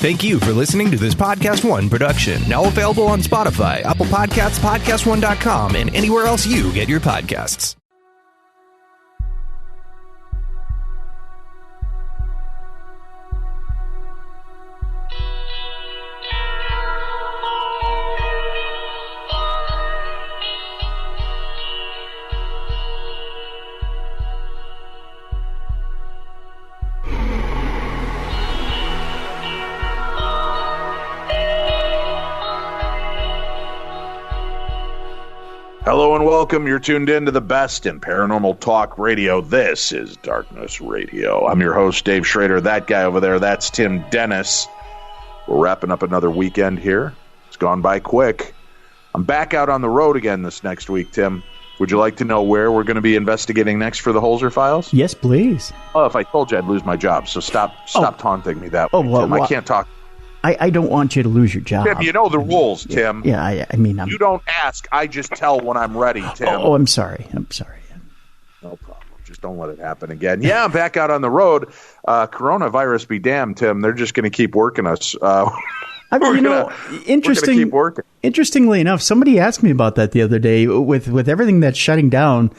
Thank you for listening to this Podcast One production. Now available on Spotify, Apple Podcasts, PodcastOne.com, and anywhere else you get your podcasts. Hello and welcome. You're tuned in to the best in paranormal talk radio. This is Darkness Radio. I'm your host, Dave Schrader. That guy over there, that's Tim Dennis. We're wrapping up another weekend here. It's gone by quick. I'm back out on the road again this next week, Tim. Would you like to know where we're going to be investigating next for the Holzer files? Yes, please. Oh, if I told you, I'd lose my job. So stop taunting me that way, Tim. I can't talk. I don't want you to lose your job. Tim, you know the rules, Tim. Yeah, I mean... You don't ask. I just tell when I'm ready, Tim. Oh, I'm sorry. No problem. Just don't let it happen again. Yeah, I'm back out on the road. Coronavirus be damned, Tim. They're just going to keep working us. Interesting. Keep working. Interestingly enough, somebody asked me about that the other day. With everything that's shutting down,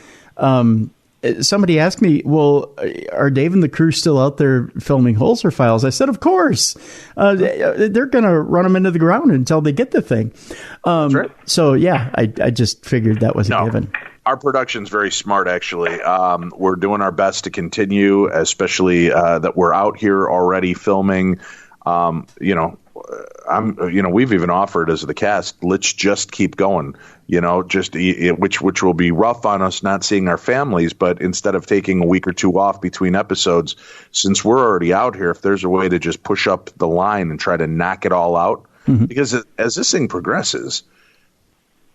somebody asked me, well, are Dave and the crew still out there filming Holzer files? I said, of course. They're going to run them into the ground until they get the thing. That's right. So, yeah, I just figured that was a given. Our production's very smart, actually. We're doing our best to continue, especially that we're out here already filming. We've even offered as the cast, let's just keep going, which will be rough on us not seeing our families. But instead of taking a week or two off between episodes, since we're already out here, if there's a way to just push up the line and try to knock it all out, because as this thing progresses,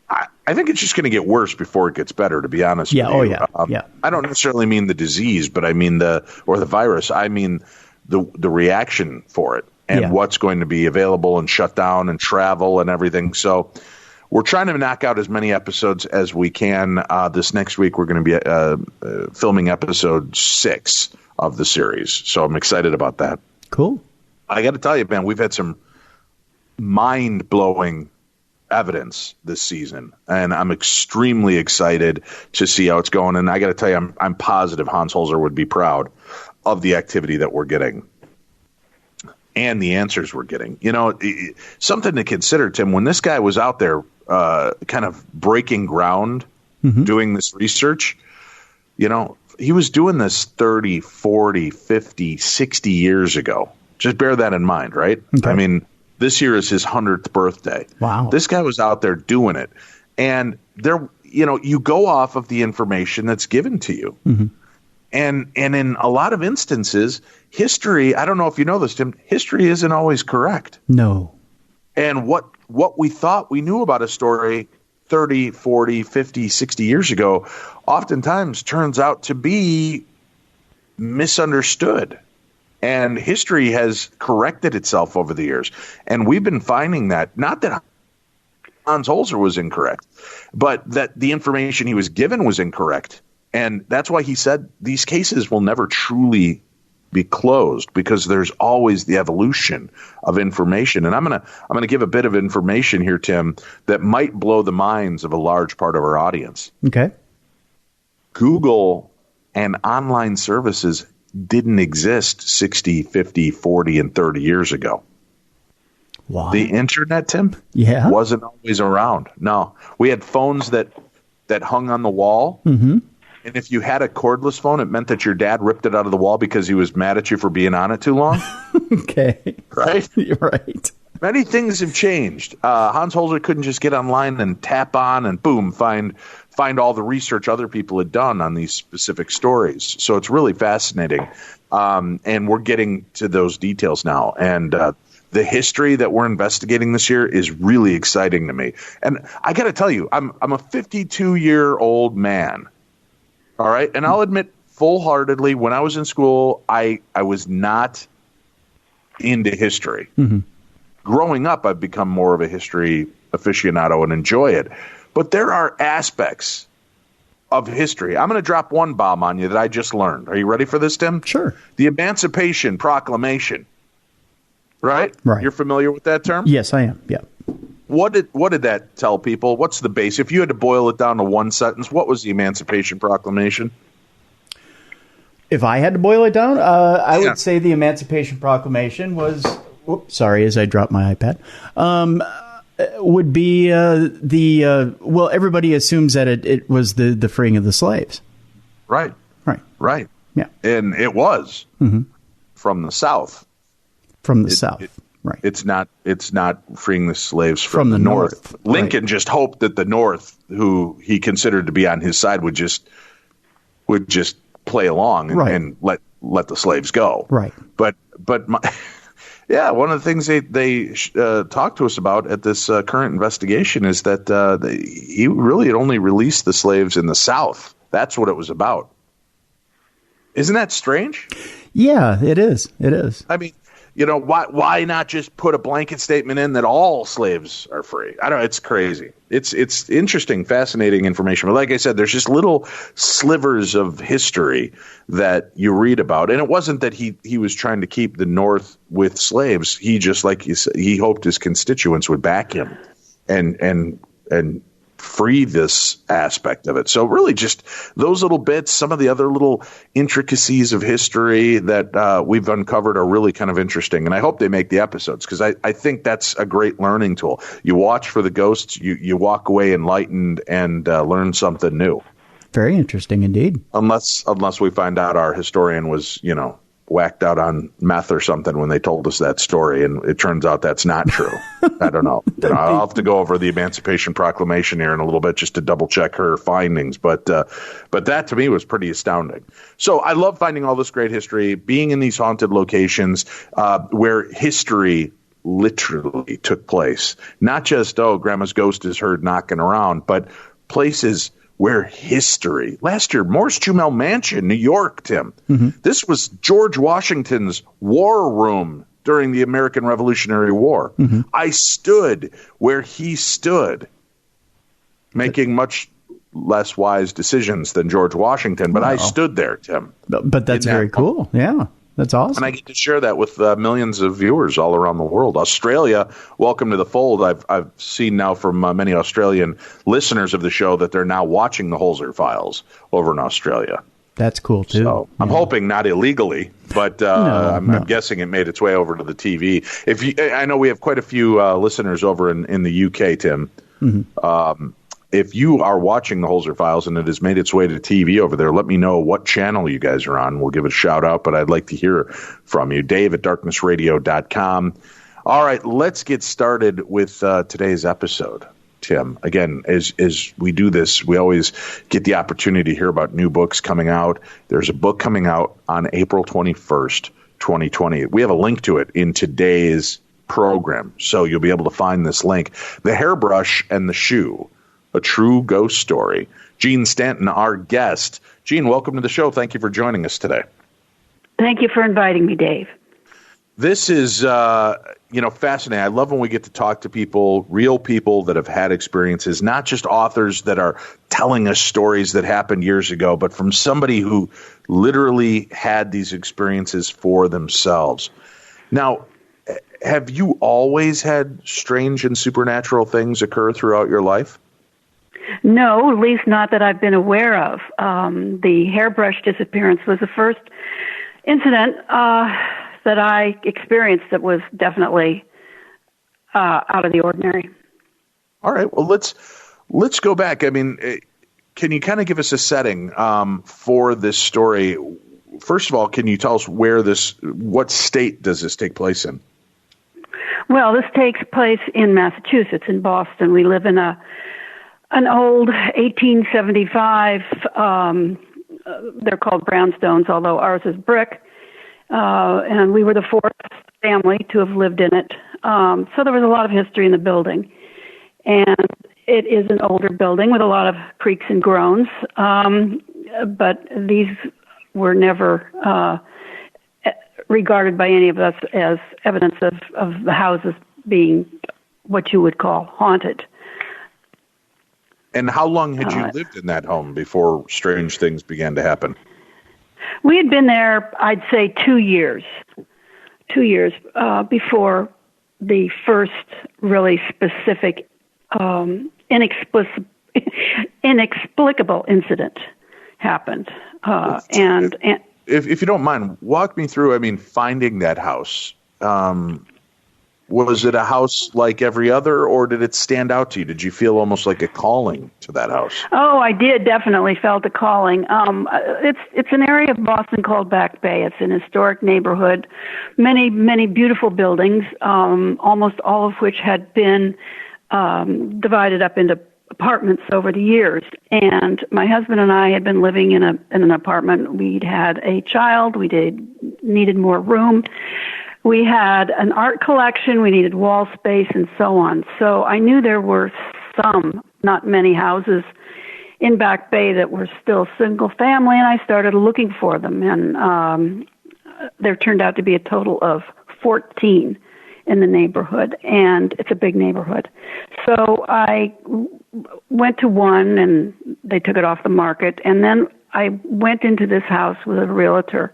I think it's just going to get worse before it gets better, to be honest with you. Yeah. I don't necessarily mean the disease, but I mean the virus. I mean the reaction for it. And what's going to be available and shut down and travel and everything. So we're trying to knock out as many episodes as we can. This next week, we're going to be filming episode 6 of the series. So I'm excited about that. Cool. I got to tell you, man, we've had some mind-blowing evidence this season. And I'm extremely excited to see how it's going. And I got to tell you, I'm positive Hans Holzer would be proud of the activity that we're getting. And the answers we're getting. Something to consider, Tim, when this guy was out there kind of breaking ground, doing this research, he was doing this 30, 40, 50, 60 years ago. Just bear that in mind, right? Okay. I mean, this year is his 100th birthday. Wow. This guy was out there doing it. And you go off of the information that's given to you. Mm-hmm. And in a lot of instances, history, I don't know if you know this, Tim, history isn't always correct. No. And what we thought we knew about a story 30, 40, 50, 60 years ago, oftentimes turns out to be misunderstood. And history has corrected itself over the years. And we've been finding that, not that Hans Holzer was incorrect, but that the information he was given was incorrect. And that's why he said these cases will never truly be closed, because there's always the evolution of information. And I'm gonna give a bit of information here, Tim, that might blow the minds of a large part of our audience. Okay. Google and online services didn't exist 60, 50, 40, and 30 years ago. Why? The internet, Tim, wasn't always around. No. We had phones that hung on the wall. Mm-hmm. And if you had a cordless phone, it meant that your dad ripped it out of the wall because he was mad at you for being on it too long. Okay. Right? You're right. Many things have changed. Hans Holzer couldn't just get online and tap on and boom, find all the research other people had done on these specific stories. So it's really fascinating. And we're getting to those details now. And the history that we're investigating this year is really exciting to me. And I got to tell you, I'm a 52-year-old man. All right. And I'll admit full-heartedly, when I was in school, I was not into history. Mm-hmm. Growing up, I've become more of a history aficionado and enjoy it. But there are aspects of history. I'm going to drop one bomb on you that I just learned. Are you ready for this, Tim? Sure. The Emancipation Proclamation. right? Right. You're familiar with that term? Yes, I am. Yeah. What did that tell people? What's the base? If you had to boil it down to one sentence, what was the Emancipation Proclamation? If I had to boil it down, I would say the Emancipation Proclamation was. Oops, sorry, as I dropped my iPad. Would be well, everybody assumes that it was the freeing of the slaves. Right. Yeah. And it was from the South. From the South. Right. It's not freeing the slaves from the North. Lincoln just hoped that the North, who he considered to be on his side, would just play along and let the slaves go. Right. But yeah, one of the things they talked to us about at this current investigation is that he really had only released the slaves in the South. That's what it was about. Isn't that strange? Yeah, it is. It is. I mean, why not just put a blanket statement in that all slaves are free? I don't know. It's crazy. It's interesting, fascinating information. But like I said, there's just little slivers of history that you read about. And it wasn't that he was trying to keep the North with slaves. He just, like you said, he hoped his constituents would back him and free this aspect of it. So really just those little bits, some of the other little intricacies of history that we've uncovered are really kind of interesting. And I hope they make the episodes because I think that's a great learning tool. You watch for the ghosts, you walk away enlightened and learn something new. Very interesting indeed. Unless we find out our historian was, whacked out on meth or something when they told us that story, and it turns out that's not true. I don't know. I'll have to go over the Emancipation Proclamation here in a little bit just to double check her findings. But that to me was pretty astounding. So I love finding all this great history, being in these haunted locations where history literally took place. Not just, grandma's ghost is heard knocking around, but places where history. Last year, Morris Jumel Mansion, New York, Tim. This was George Washington's war room during the American Revolutionary War. I stood where he stood, making much less wise decisions than George Washington, but I stood there, Tim. But that's very cool. Yeah. That's awesome. And I get to share that with millions of viewers all around the world. Australia, welcome to the fold. I've seen now from many Australian listeners of the show that they're now watching the Holzer Files over in Australia. That's cool, too. So I'm hoping not illegally, but I'm guessing it made its way over to the TV. I know we have quite a few listeners over in the UK, Tim. If you are watching the Holzer Files and it has made its way to TV over there, let me know what channel you guys are on. We'll give it a shout out, but I'd like to hear from you. Dave at darknessradio.com. All right, let's get started with today's episode, Tim. Again, as we do this, we always get the opportunity to hear about new books coming out. There's a book coming out on April 21st, 2020. We have a link to it in today's program, so you'll be able to find this link. The Hairbrush and the Shoe, a true ghost story. Jeanne Stanton, our guest. Jeanne, welcome to the show. Thank you for joining us today. Thank you for inviting me, Dave. This is, fascinating. I love when we get to talk to people, real people that have had experiences, not just authors that are telling us stories that happened years ago, but from somebody who literally had these experiences for themselves. Now, have you always had strange and supernatural things occur throughout your life? No, at least not that I've been aware of. The hairbrush disappearance was the first incident that I experienced that was definitely out of the ordinary. All right. Well, let's go back. I mean, can you kind of give us a setting for this story? First of all, can you tell us what state does this take place in? Well, this takes place in Massachusetts, in Boston. We live in an old 1875, they're called brownstones, although ours is brick, and we were the fourth family to have lived in it. So there was a lot of history in the building, and it is an older building with a lot of creaks and groans, but these were never regarded by any of us as evidence of the houses being what you would call haunted. And how long had you lived in that home before strange things began to happen? We had been there, I'd say, 2 years. 2 years before the first really specific inexplicable incident happened. And if you don't mind, walk me through, I mean, finding that house. Was it a house like every other, or did it stand out to you? Did you feel almost like a calling to that house? Oh, I did definitely felt a calling. It's an area of Boston called Back Bay. It's an historic neighborhood, many beautiful buildings, almost all of which had been divided up into apartments over the years. And my husband and I had been living in an apartment. We'd had a child. We needed more room. We had an art collection, we needed wall space, and so on. So I knew there were not many houses in Back Bay that were still single family, and I started looking for them. And there turned out to be a total of 14 in the neighborhood, and it's a big neighborhood. So I went to one, and they took it off the market, and then I went into this house with a realtor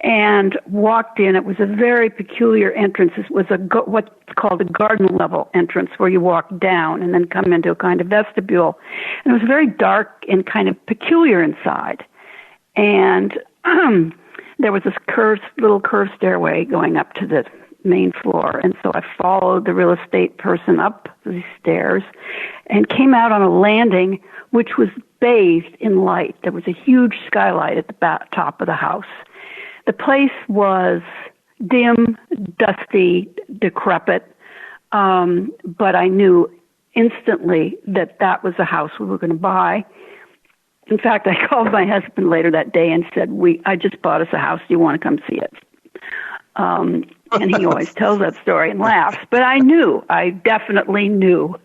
and walked in. It was a very peculiar entrance. It was what's called a garden level entrance, where you walk down and then come into a kind of vestibule. And it was very dark and kind of peculiar inside. And there was this little curved stairway going up to the main floor. And so I followed the real estate person up these stairs and came out on a landing which was bathed in light. There was a huge skylight at the top of the house. The place was dim, dusty, decrepit, but I knew instantly that was a house we were going to buy. In fact, I called my husband later that day and said, I just bought us a house. Do you want to come see it? And he always tells that story and laughs. But I definitely knew.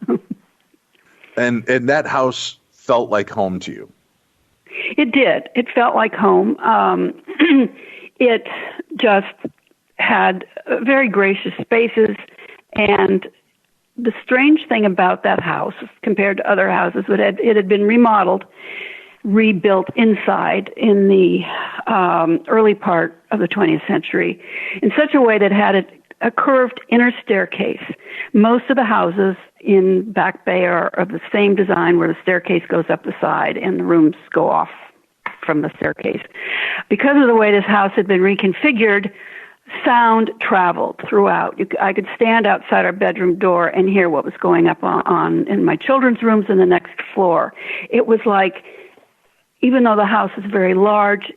And that house felt like home to you? It did. It felt like home. It just had very gracious spaces, and the strange thing about that house, compared to other houses, it had been rebuilt inside in the early part of the 20th century in such a way that had a curved inner staircase. Most of the houses in Back Bay are of the same design, where the staircase goes up the side and the rooms go off from the staircase. Because of the way this house had been reconfigured, sound traveled throughout. I could stand outside our bedroom door and hear what was going up on in my children's rooms in the next floor. It was like, even though the house is very large,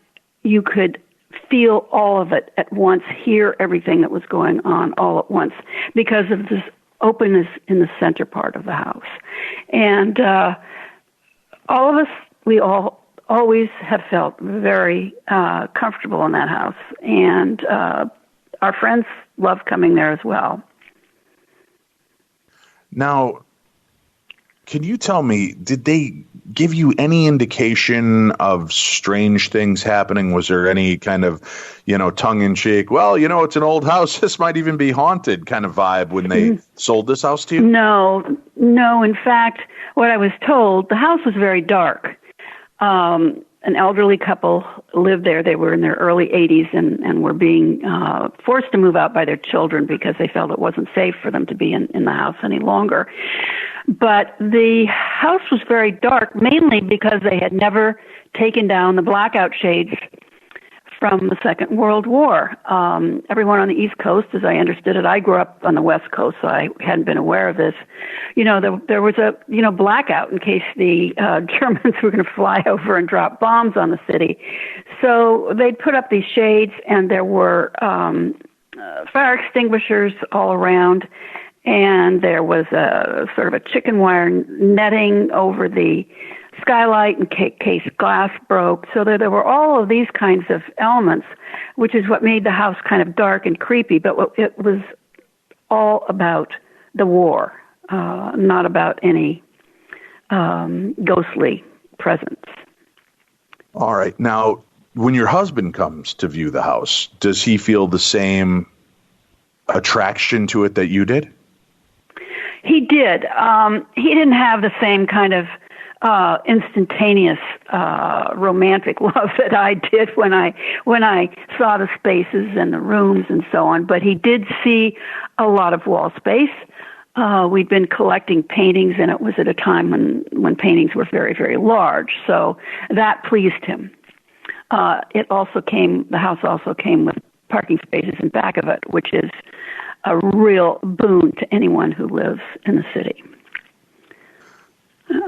you could feel all of it at once, hear everything that was going on all at once, because of this openness in the center part of the house. And all of us, we always have felt very comfortable in that house, and our friends love coming there as well. Now, can you tell me, did they give you any indication of strange things happening? Was there any kind of, tongue-in-cheek, it's an old house, this might even be haunted kind of vibe when they sold this house to you? No. In fact, what I was told, the house was very dark. An elderly couple lived there. They were in their early 80s and were being forced to move out by their children because they felt it wasn't safe for them to be in the house any longer. But the house was very dark, mainly because they had never taken down the blackout shades from the Second World War. Everyone on the East Coast, as I understood it, I grew up on the West Coast, so I hadn't been aware of this. There was a, blackout in case the Germans were going to fly over and drop bombs on the city. So they'd put up these shades, and there were fire extinguishers all around, and there was a sort of a chicken wire netting over the skylight in case glass broke. So there were all of these kinds of elements, which is what made the house kind of dark and creepy. But it was all about the war, not about any ghostly presence. All right. Now, when your husband comes to view the house, does he feel the same attraction to it that you did? He did. He didn't have the same kind of instantaneous romantic love that I did when I saw the spaces and the rooms and so on. But he did see a lot of wall space. We'd been collecting paintings, and it was at a time when paintings were very, very large. So that pleased him. The house also came with parking spaces in back of it, which is a real boon to anyone who lives in the city.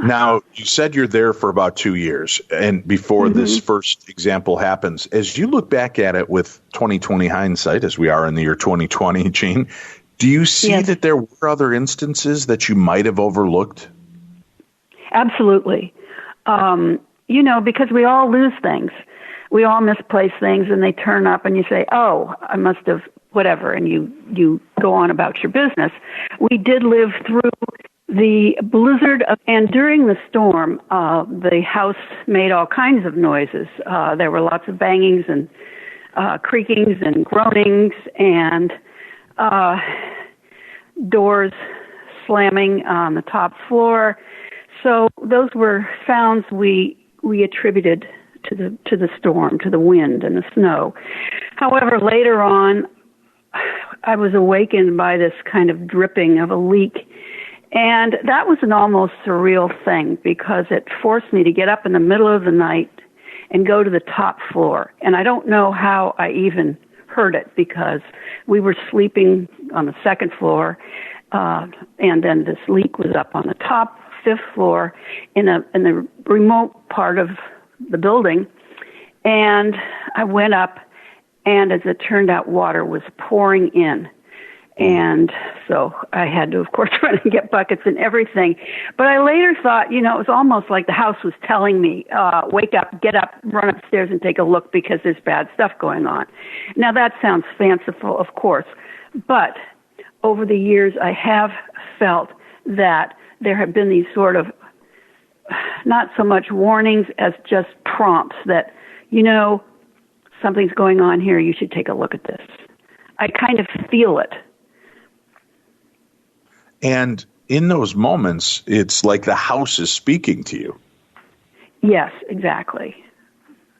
Now, you said you're there for about 2 years, and before this first example happens, as you look back at it with 2020 hindsight, as we are in the year 2020, Jeanne, do you see that there were other instances that you might have overlooked? Absolutely. Because we all lose things. We all misplace things, and they turn up, and you say, oh, I must have whatever, and you go on about your business. We did live through the blizzard, and during the storm, the house made all kinds of noises. There were lots of bangings and creakings and groanings and doors slamming on the top floor. So those were sounds we attributed to the storm, to the wind and the snow. However, later on, I was awakened by this kind of dripping of a leak. And that was an almost surreal thing because it forced me to get up in the middle of the night and go to the top floor. And I don't know how I even heard it because we were sleeping on the second floor, and then this leak was up on the top fifth floor in the remote part of the building. And I went up, and as it turned out, water was pouring in. And so I had to, of course, run and get buckets and everything. But I later thought, it was almost like the house was telling me, wake up, get up, run upstairs and take a look because there's bad stuff going on. Now, that sounds fanciful, of course. But over the years, I have felt that there have been these sort of not so much warnings as just prompts that, something's going on here. You should take a look at this. I kind of feel it. And in those moments, it's like the house is speaking to you. Yes, exactly.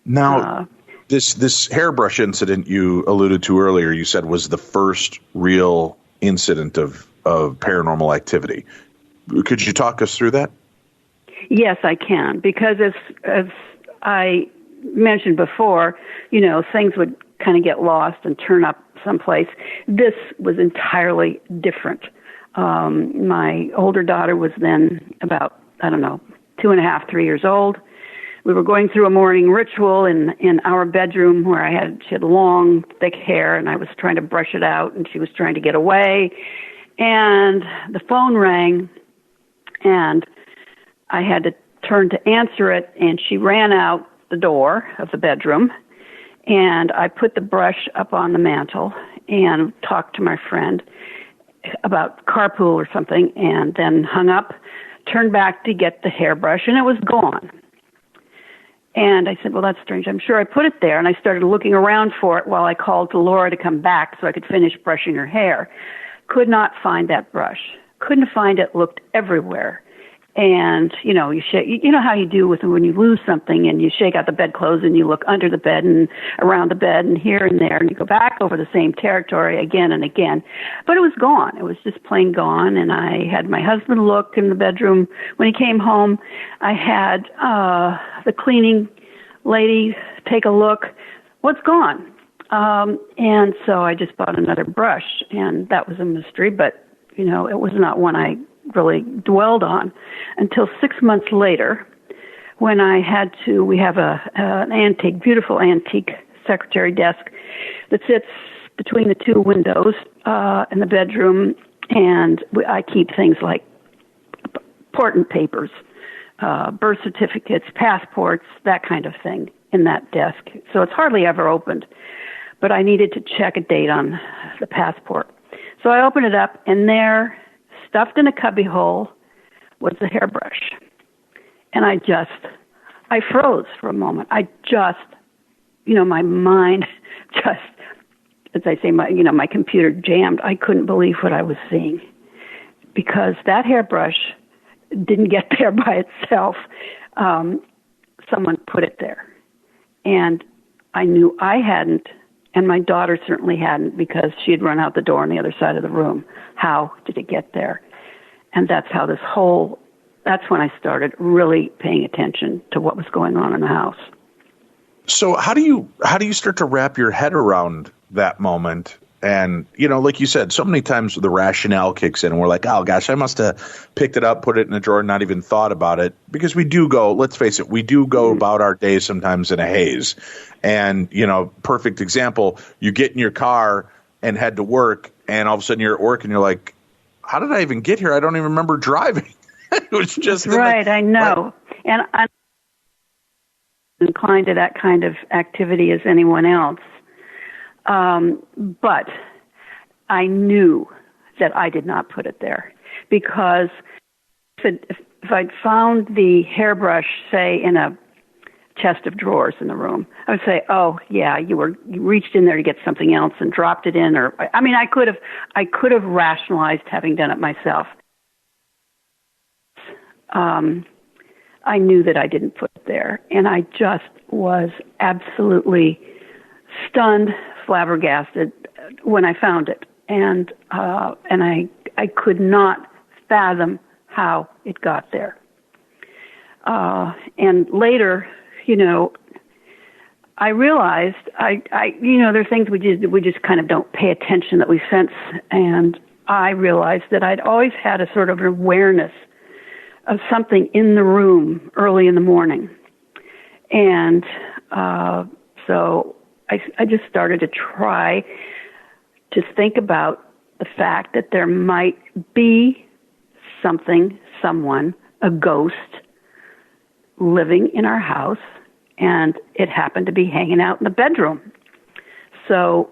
Now, this hairbrush incident you alluded to earlier, you said was the first real incident of paranormal activity. Could you talk us through that? Yes, I can, because as I mentioned before, things would kind of get lost and turn up someplace. This was entirely different. My older daughter was then about, 2.5, 3 years old. We were going through a morning ritual in our bedroom where she had long, thick hair, and I was trying to brush it out, and she was trying to get away. And the phone rang, and I had to turn to answer it, and she ran out the door of the bedroom, and I put the brush up on the mantle and talked to my friend about carpool or something, and then hung up, turned back to get the hairbrush, and it was gone. And I said, well, that's strange. I'm sure I put it there. And I started looking around for it while I called to Laura to come back so I could finish brushing her hair. Could not find that brush. Couldn't find it. Looked everywhere. And, you know how you do when you lose something and you shake out the bedclothes and you look under the bed and around the bed and here and there and you go back over the same territory again and again. But it was gone. It was just plain gone. And I had my husband look in the bedroom. When he came home, I had the cleaning lady take a look. What's gone? And so I just bought another brush, and that was a mystery, but, it was not one I really dwelled on until 6 months later when we have an beautiful antique secretary desk that sits between the two windows in the bedroom, and I keep things like important papers, birth certificates, passports, that kind of thing in that desk. So it's hardly ever opened, but I needed to check a date on the passport. So I opened it up, and there, stuffed in a cubbyhole, was the hairbrush. And I froze for a moment. My mind just, as I say, my computer jammed. I couldn't believe what I was seeing. Because that hairbrush didn't get there by itself. Someone put it there. And I knew I hadn't, and my daughter certainly hadn't, because she had run out the door on the other side of the room. How did it get there? And that's when I started really paying attention to what was going on in the house. So how do you start to wrap your head around that moment? And, like you said, so many times the rationale kicks in and we're like, oh, gosh, I must have picked it up, put it in a drawer, not even thought about it. Because we do go, let's face it, we do go about our days sometimes in a haze. And, perfect example, you get in your car and head to work, and all of a sudden you're at work and you're like, how did I even get here? I don't even remember driving. It was just right. I know. Right. And I'm inclined to that kind of activity as anyone else. But I knew that I did not put it there, because if I'd found the hairbrush, say, in a chest of drawers in the room, I would say, oh yeah, you reached in there to get something else and dropped it in, or I could have rationalized having done it myself. I knew that I didn't put it there, and I just was absolutely stunned, flabbergasted when I found it, and I could not fathom how it got there. And later, I realized there are things we just kind of don't pay attention, that we sense, and I realized that I'd always had a sort of awareness of something in the room early in the morning, and so I just started to try to think about the fact that there might be someone, a ghost, living in our house, and it happened to be hanging out in the bedroom. So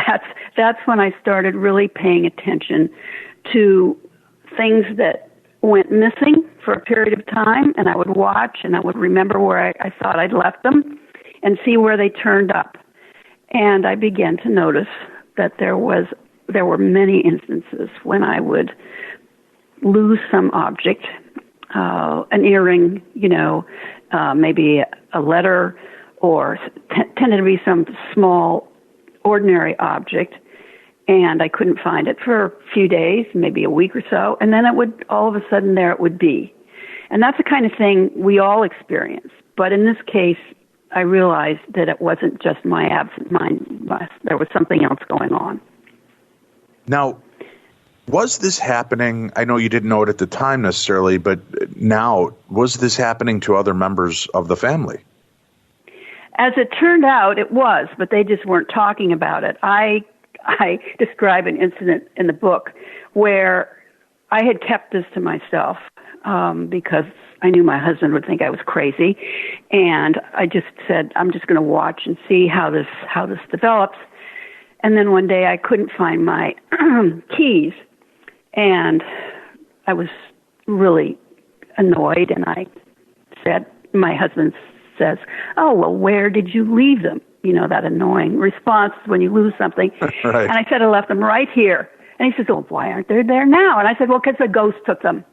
that's when I started really paying attention to things that went missing for a period of time, and I would watch and I would remember where I thought I'd left them and see where they turned up. And I began to notice that there were many instances when I would lose some object, an earring, maybe a letter, or tended to be some small, ordinary object, and I couldn't find it for a few days, maybe a week or so, and then all of a sudden there it would be. And that's the kind of thing we all experience. But in this case, I realized that it wasn't just my absent mind. There was something else going on. Now, was this happening? I know you didn't know it at the time necessarily, but now, was this happening to other members of the family? As it turned out, it was, but they just weren't talking about it. I describe an incident in the book where I had kept this to myself because I knew my husband would think I was crazy, and I just said, I'm just going to watch and see how this develops. And then one day I couldn't find my keys, and I was really annoyed, and I said, my husband says, oh, well, where did you leave them? That annoying response when you lose something. Right. And I said, I left them right here. And he says, oh, why aren't they there now? And I said, well, because a ghost took them.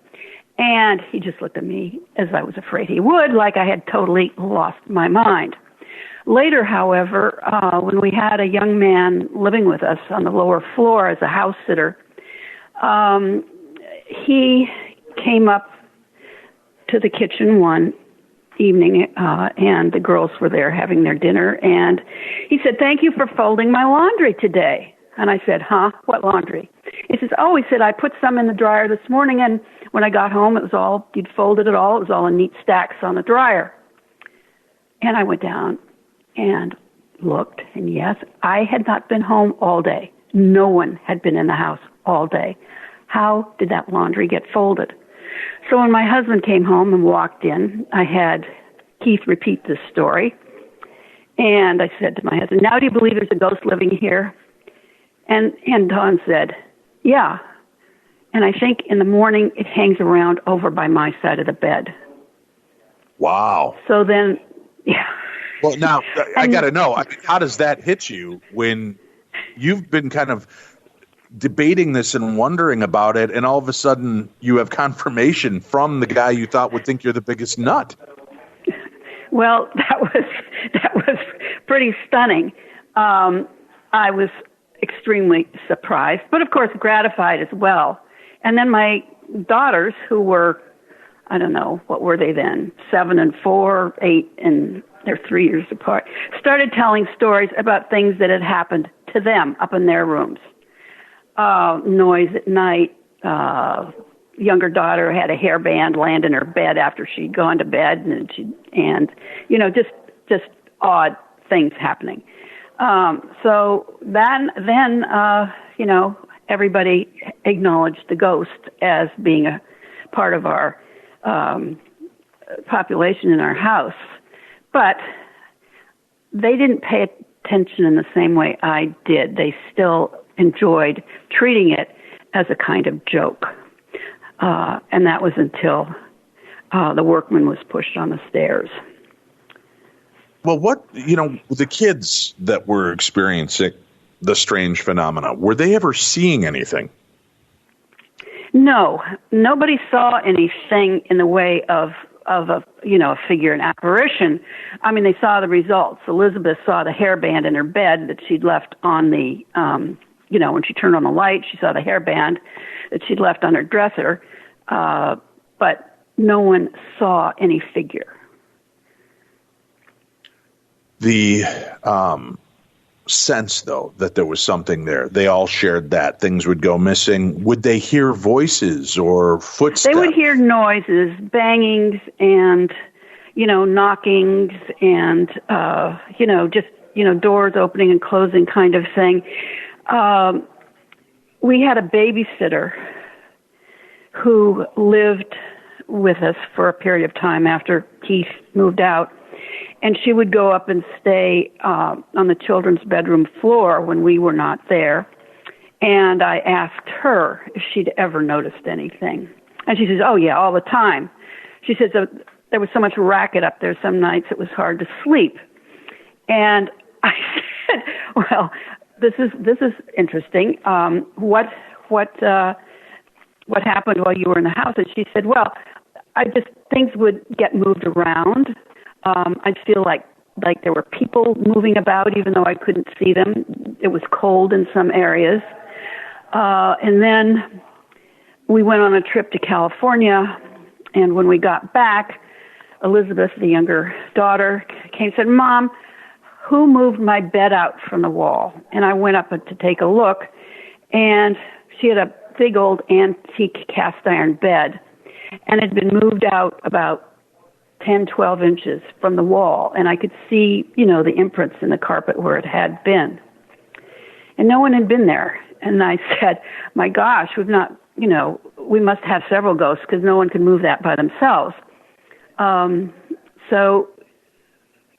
And he just looked at me, as I was afraid he would, like I had totally lost my mind. Later, however, when we had a young man living with us on the lower floor as a house sitter, he came up to the kitchen one evening, and the girls were there having their dinner, and he said, thank you for folding my laundry today. And I said, huh? What laundry? He says, oh, he said, I put some in the dryer this morning, and when I got home, it was all, you'd folded it all. It was all in neat stacks on the dryer. And I went down and looked, and yes, I had not been home all day. No one had been in the house all day. How did that laundry get folded? So when my husband came home and walked in, I had Keith repeat this story. And I said to my husband, now do you believe there's a ghost living here? And Don said, yeah. And I think in the morning it hangs around over by my side of the bed. Wow. So then, yeah. Well, now, I got to know, how does that hit you when you've been kind of debating this and wondering about it, and all of a sudden you have confirmation from the guy you thought would think you're the biggest nut. Well, that was pretty stunning. I was extremely surprised, but of course gratified as well. And then my daughters, who were, I don't know, what were they then? 7 and 4, 8, and they're 3 years apart, started telling stories about things that had happened to them up in their rooms. Noise at night. Younger daughter had a hairband land in her bed after she'd gone to bed, and you know, just odd things happening. So then you know, everybody acknowledged the ghost as being a part of our population in our house, but they didn't pay attention in the same way I did. They still enjoyed treating it as a kind of joke. And that was until the workman was pushed on the stairs. Well, the kids that were experiencing the strange phenomena, were they ever seeing anything? No, nobody saw anything in the way of a figure, an apparition. I mean, they saw the results. Elizabeth saw the hairband in her bed that she'd left on the, when she turned on the light, she saw the hairband that she'd left on her dresser, but no one saw any figure. The sense, though, that there was something there, they all shared that. Things would go missing. Would they hear voices or footsteps? They would hear noises, bangings, and, knockings, and, doors opening and closing kind of thing. We had a babysitter who lived with us for a period of time after Keith moved out. And she would go up and stay on the children's bedroom floor when we were not there. And I asked her if she'd ever noticed anything. And she says, oh, yeah, all the time. She says there was so much racket up there some nights it was hard to sleep. And I said, well, this is interesting. What happened while you were in the house? And she said, well, things would get moved around. I'd feel like there were people moving about, even though I couldn't see them. It was cold in some areas. And then we went on a trip to California, and when we got back, Elizabeth, the younger daughter, came and said, Mom, who moved my bed out from the wall? And I went up to take a look, and she had a big old antique cast iron bed, and it had been moved out about 10, 12 inches from the wall, and I could see, the imprints in the carpet where it had been. And no one had been there. And I said, my gosh, we must have several ghosts because no one can move that by themselves. So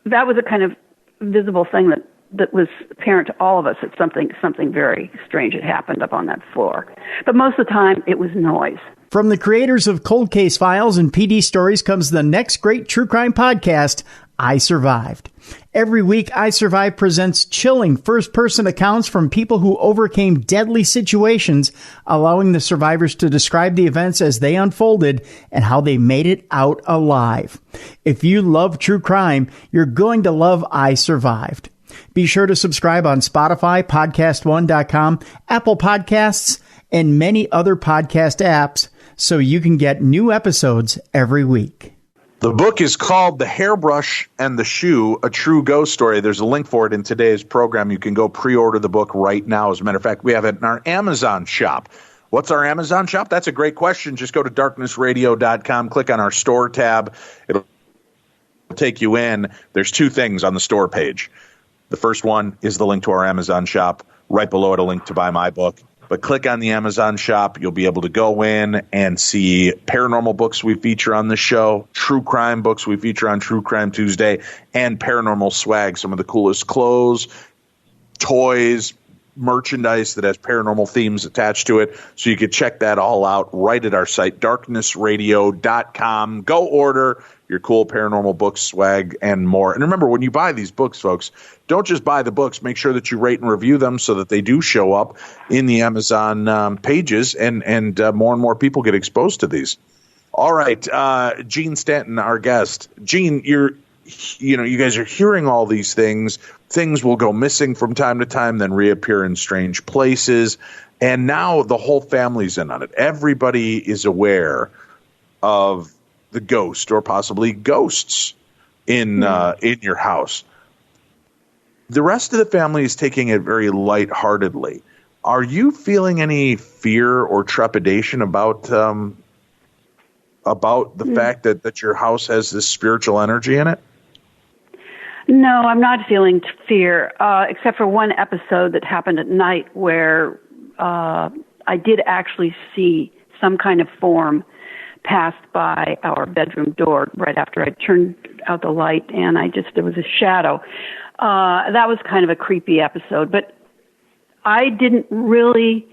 that was a kind of visible thing that was apparent to all of us that something very strange had happened up on that floor. But most of the time, it was noise. From the creators of Cold Case Files and PD Stories comes the next great true crime podcast, I Survived. Every week, I Survived presents chilling first-person accounts from people who overcame deadly situations, allowing the survivors to describe the events as they unfolded and how they made it out alive. If you love true crime, you're going to love I Survived. Be sure to subscribe on Spotify, PodcastOne.com, Apple Podcasts, and many other podcast apps so you can get new episodes every week. The book is called The Hairbrush and the Shoe, A True Ghost Story. There's a link for it in today's program. You can go pre-order the book right now. As a matter of fact, we have it in our Amazon shop. What's our Amazon shop? That's a great question. Just go to darknessradio.com, click on our store tab. It'll take you in. There's two things on the store page. The first one is the link to our Amazon shop. Right below it, a link to buy my book. But click on the Amazon shop. You'll be able to go in and see paranormal books we feature on the show, true crime books we feature on True Crime Tuesday, and paranormal swag, some of the coolest clothes, toys, merchandise that has paranormal themes attached to it. So you can check that all out right at our site, darknessradio.com. Go order. your cool paranormal books, swag, and more. And remember, when you buy these books, folks, don't just buy the books. Make sure that you rate and review them so that they do show up in the Amazon pages, and more and more people get exposed to these. All right, Jeanne Stanton, our guest. Jeanne, you guys are hearing all these things. Things will go missing from time to time, then reappear in strange places. And now the whole family's in on it. Everybody is aware of the ghost or possibly ghosts in your house. The rest of the family is taking it very lightheartedly. Are you feeling any fear or trepidation about the fact that your house has this spiritual energy in it? No, I'm not feeling fear, except for one episode that happened at night where I did actually see some kind of form passed by our bedroom door right after I turned out the light, and there was a shadow. That was kind of a creepy episode, but I didn't really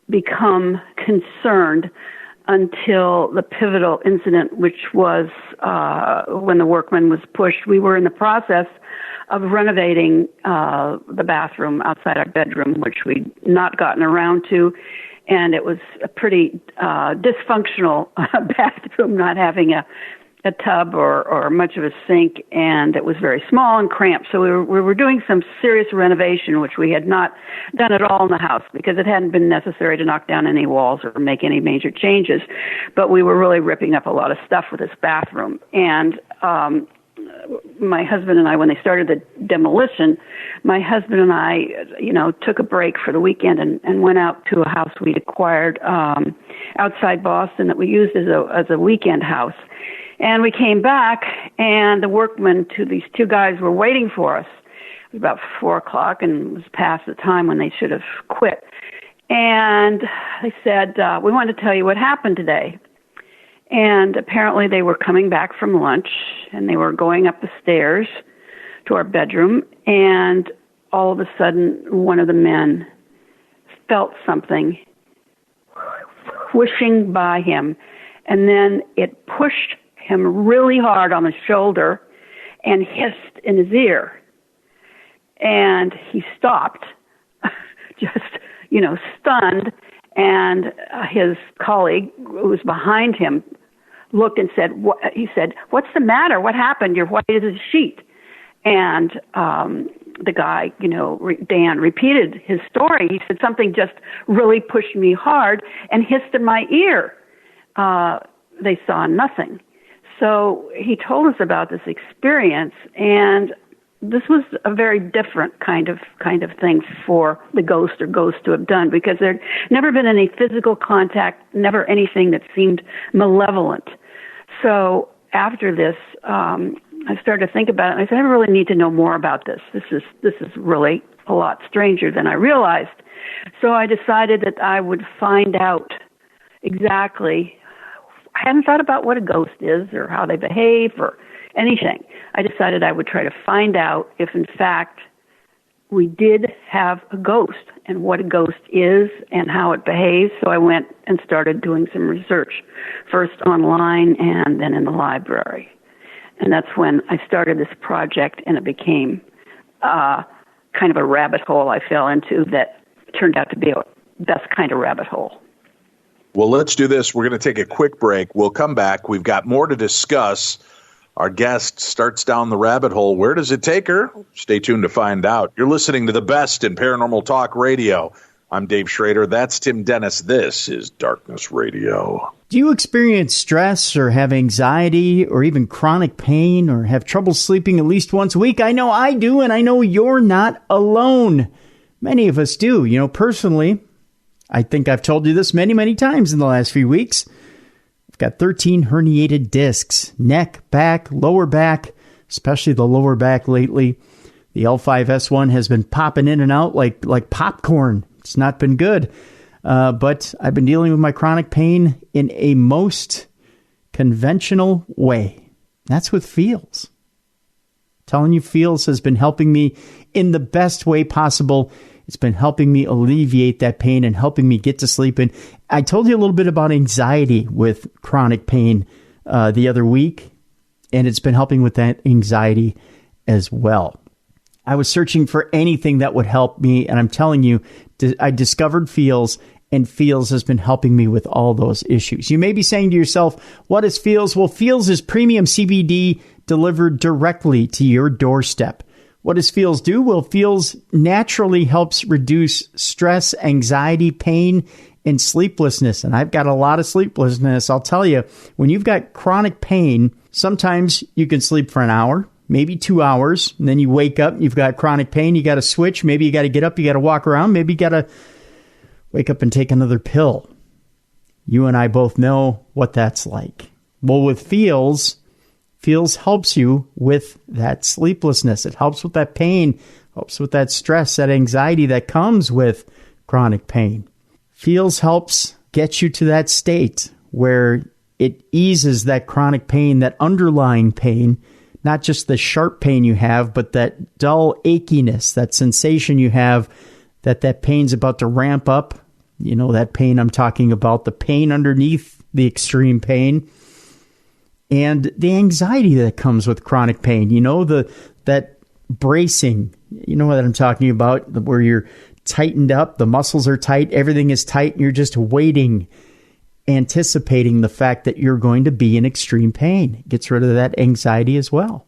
become concerned until the pivotal incident, which was when the workman was pushed. We were in the process of renovating the bathroom outside our bedroom, which we'd not gotten around to, and it was a pretty dysfunctional bathroom, not having a tub or much of a sink, and it was very small and cramped. So we were doing some serious renovation, which we had not done at all in the house because it hadn't been necessary to knock down any walls or make any major changes. But we were really ripping up a lot of stuff with this bathroom. And my husband and I, when they started the demolition, my husband and I, took a break for the weekend and went out to a house we'd acquired outside Boston that we used as a weekend house. And we came back, and the workmen, these two guys, were waiting for us. It was about 4:00, and it was past the time when they should have quit. And they said, we want to tell you what happened today. And apparently they were coming back from lunch, and they were going up the stairs to our bedroom, and all of a sudden one of the men felt something whooshing by him, and then it pushed him really hard on the shoulder and hissed in his ear. And he stopped, just, stunned. And his colleague, who was behind him, looked and said, he said, "What's the matter? What happened? You're white as a sheet." And the guy, Dan, repeated his story. He said, "Something just really pushed me hard and hissed in my ear." They saw nothing. So he told us about this experience, and this was a very different kind of thing for the ghost or ghosts to have done, because there'd never been any physical contact, never anything that seemed malevolent. So after this, I started to think about it, and I said, I really need to know more about this. This is really a lot stranger than I realized. So I decided that I would find out exactly. I hadn't thought about what a ghost is or how they behave or anything. I decided I would try to find out if, in fact, we did have a ghost and what a ghost is and how it behaves. So I went and started doing some research, first online and then in the library. And that's when I started this project, and it became kind of a rabbit hole I fell into that turned out to be a best kind of rabbit hole. Well, let's do this. We're going to take a quick break. We'll come back. We've got more to discuss. Our guest starts down the rabbit hole. Where does it take her? Stay tuned to find out. You're listening to the best in paranormal talk radio. I'm Dave Schrader. That's Tim Dennis. This is Darkness Radio. Do you experience stress or have anxiety or even chronic pain or have trouble sleeping at least once a week? I know I do, and I know you're not alone. Many of us do. Personally, I think I've told you this many, many times in the last few weeks. I've got 13 herniated discs, neck, back, lower back, especially the lower back lately. The L5S1 has been popping in and out like popcorn. It's not been good. But I've been dealing with my chronic pain in a most conventional way. That's with Feels. Telling you, Feels has been helping me in the best way possible. It's been helping me alleviate that pain and helping me get to sleep. And I told you a little bit about anxiety with chronic pain the other week. and it's been helping with that anxiety as well. I was searching for anything that would help me, and I'm telling you, I discovered Feels, and Feels has been helping me with all those issues. You may be saying to yourself, what is Feels? Well, Feels is premium CBD delivered directly to your doorstep. What does Feels do? Well, Feels naturally helps reduce stress, anxiety, pain, and sleeplessness. And I've got a lot of sleeplessness. I'll tell you, when you've got chronic pain, sometimes you can sleep for an hour, maybe 2 hours, and then you wake up, you've got chronic pain, you got to switch, maybe you got to get up, you got to walk around, maybe you got to wake up and take another pill. You and I both know what that's like. Well, with Feels helps you with that sleeplessness. It helps with that pain, helps with that stress, that anxiety that comes with chronic pain. Feels helps get you to that state where it eases that chronic pain, that underlying pain, not just the sharp pain you have, but that dull achiness, that sensation you have that pain's about to ramp up. You know, that pain I'm talking about, the pain underneath the extreme pain, and the anxiety that comes with chronic pain. You know, that bracing, you know what I'm talking about, where you're tightened up, the muscles are tight, everything is tight, and you're just waiting, anticipating the fact that you're going to be in extreme pain. It gets rid of that anxiety as well.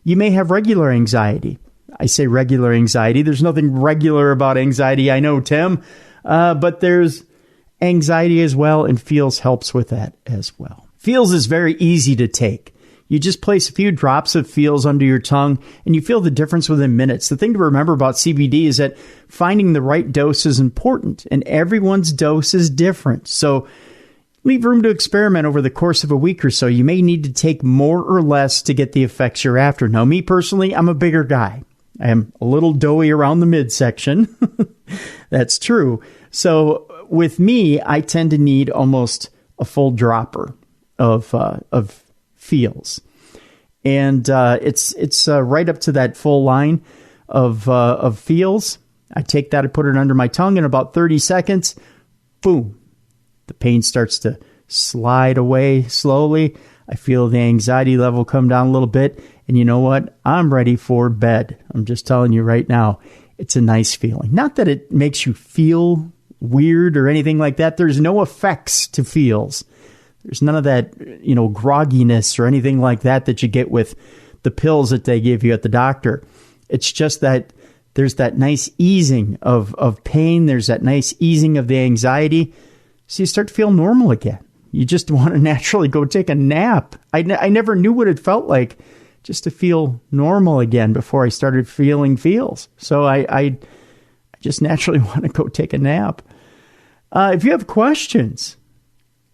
You may have regular anxiety. I say regular anxiety. There's nothing regular about anxiety, I know, Tim, but there's anxiety as well, and Feels helps with that as well. Feels is very easy to take. You just place a few drops of Feels under your tongue, and you feel the difference within minutes. The thing to remember about CBD is that finding the right dose is important, and everyone's dose is different. So leave room to experiment over the course of a week or so. You may need to take more or less to get the effects you're after. Now, me personally, I'm a bigger guy. I am a little doughy around the midsection. That's true. So with me, I tend to need almost a full dropper of Feels. And it's right up to that full line of Feels. I take that, I put it under my tongue in about 30 seconds. Boom. The pain starts to slide away slowly. I feel the anxiety level come down a little bit. And you know what? I'm ready for bed. I'm just telling you right now, it's a nice feeling. Not that it makes you feel weird or anything like that. There's no effects to Feels. There's none of that, you know, grogginess or anything like that you get with the pills that they give you at the doctor. It's just that there's that nice easing of pain. There's that nice easing of the anxiety. So you start to feel normal again. You just want to naturally go take a nap. I never knew what it felt like just to feel normal again before I started feeling Feels. So I just naturally want to go take a nap. If you have questions,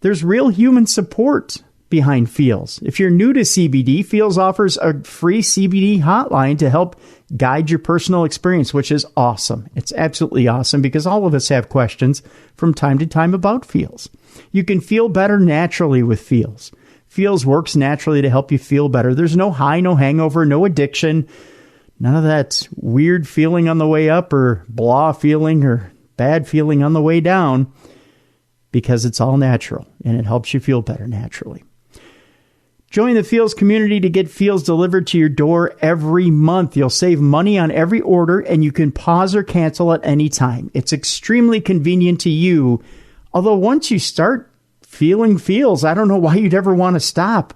there's real human support behind Feels. If you're new to CBD, Feels offers a free CBD hotline to help guide your personal experience, which is awesome. It's absolutely awesome because all of us have questions from time to time about Feels. You can feel better naturally with Feels. Feels works naturally to help you feel better. There's no high, no hangover, no addiction, none of that weird feeling on the way up or blah feeling or bad feeling on the way down, because it's all natural and it helps you feel better naturally. Join the Feels community to get Feels delivered to your door every month. You'll save money on every order, and you can pause or cancel at any time. It's extremely convenient to you, although once you start feeling Feels, I don't know why you'd ever want to stop.